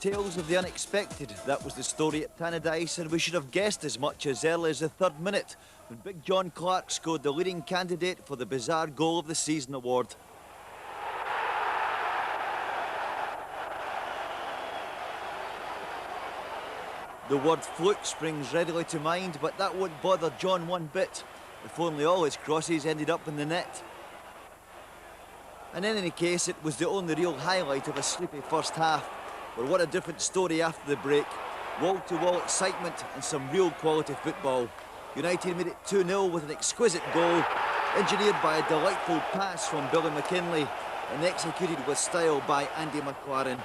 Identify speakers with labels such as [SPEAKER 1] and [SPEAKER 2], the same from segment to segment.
[SPEAKER 1] Tales of the unexpected. That was the story at Tannadice, and we should have guessed as much as early as the 3rd minute when Big John Clark scored the leading candidate for the Bizarre Goal of the Season award. The word fluke springs readily to mind, but that won't bother John one bit, if only all his crosses ended up in the net. And in any case, it was the only real highlight of a sleepy first half. But what a different story after the break. Wall-to-wall excitement and some real quality football. United made it 2-0 with an exquisite goal, engineered by a delightful pass from Billy McKinlay and executed with style by Andy McLaren.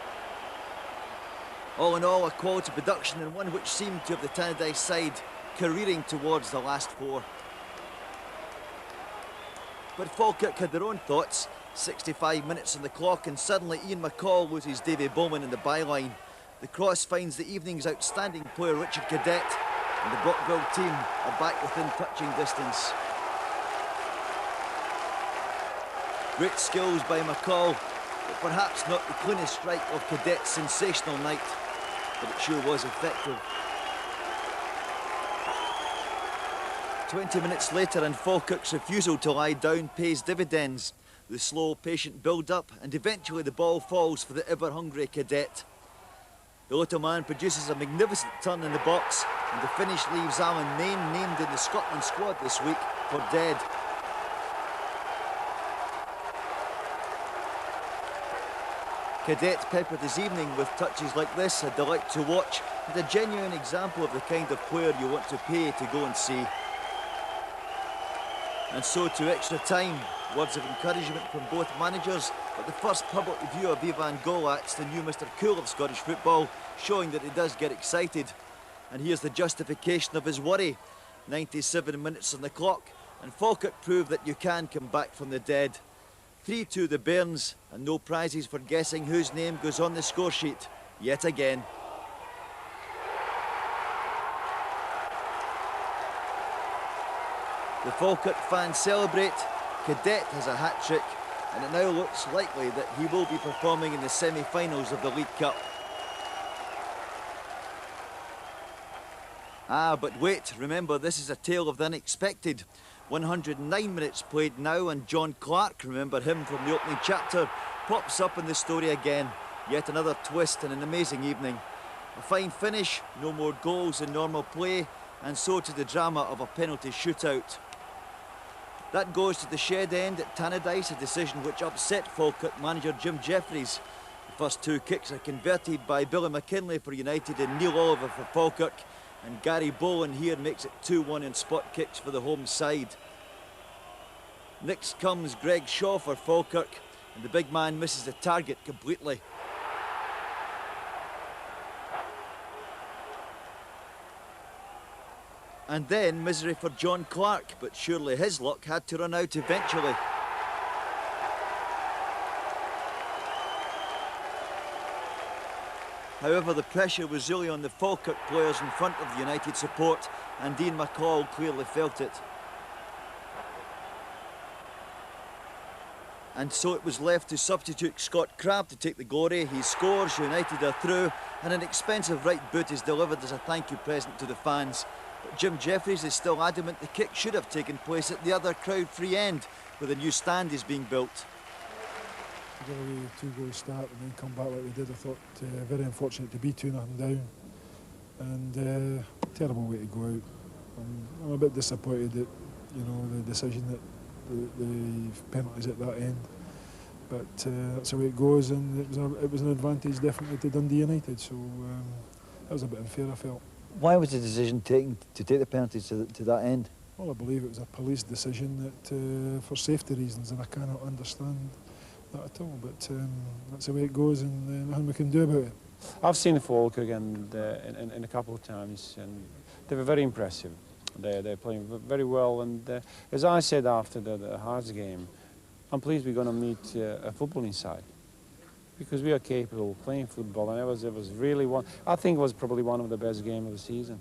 [SPEAKER 1] All in all, a quality production and one which seemed to have the Tannadice side careering towards the last four. But Falkirk had their own thoughts. 65 minutes on the clock and suddenly Ian McCall loses Davy Bowman in the byline. The cross finds the evening's outstanding player Richard Cadet, and the Brockville team are back within touching distance. Great skills by McCall, but perhaps not the cleanest strike of Cadet's sensational night, but it sure was effective. 20 minutes later and Falkirk's refusal to lie down pays dividends. The slow, patient build-up, and eventually the ball falls for the ever-hungry Cadet. The little man produces a magnificent turn in the box, and the finish leaves Alan Main, named in the Scotland squad this week, for dead. Cadet peppered his evening with touches like this, a delight to watch, and a genuine example of the kind of player you want to pay to go and see. And so to extra time. Words of encouragement from both managers, but the first public review of Ivan Golat's, the new Mr. Cool of Scottish football, showing that he does get excited. And here's the justification of his worry. 97 minutes on the clock, and Falkirk proved that you can come back from the dead. 3-2 the Bairns, and no prizes for guessing whose name goes on the score sheet, yet again. The Falkirk fans celebrate. Cadet has a hat-trick, and it now looks likely that he will be performing in the semi-finals of the League Cup. Ah, but wait, remember this is a tale of the unexpected. 109 minutes played now, and John Clark, remember him from the opening chapter, pops up in the story again. Yet another twist and an amazing evening. A fine finish, no more goals in normal play, and so to the drama of a penalty shootout. That goes to the shed end at Tannadice, a decision which upset Falkirk manager Jim Jeffries. The first two kicks are converted by Billy McKinlay for United and Neil Oliver for Falkirk, and Gary Bowen here makes it 2-1 in spot kicks for the home side. Next comes Greg Shaw for Falkirk, and the big man misses the target completely. And then misery for John Clark, but surely his luck had to run out eventually. However, the pressure was really on the Falkirk players in front of the United support, and Ian McCall clearly felt it. And so it was left to substitute Scott Crabb to take the glory. He scores, United are through, and an expensive right boot is delivered as a thank you present to the fans. But Jim Jeffries is still adamant the kick should have taken place at the other crowd-free end, where the new stand is being built.
[SPEAKER 2] To get away with 2-goal start and then come back like we did, I thought very unfortunate to be 2-0 down, and terrible way to go out. I'm a bit disappointed that, you know, the decision that the penalties at that end, but that's the way it goes, and it was an advantage definitely to Dundee United, so that was a bit unfair, I felt.
[SPEAKER 1] Why was the decision taken to take the penalties to that end?
[SPEAKER 2] Well, I believe it was a police decision that for safety reasons, and I cannot understand that at all, but that's the way it goes, and nothing we can do about it.
[SPEAKER 3] I've seen Falkirk in a couple of times, and they were very impressive. They're playing very well, and as I said after the Hearts game, I'm pleased we're going to meet a football inside, because we are capable of playing football, and it was really I think it was probably one of the best games of the season.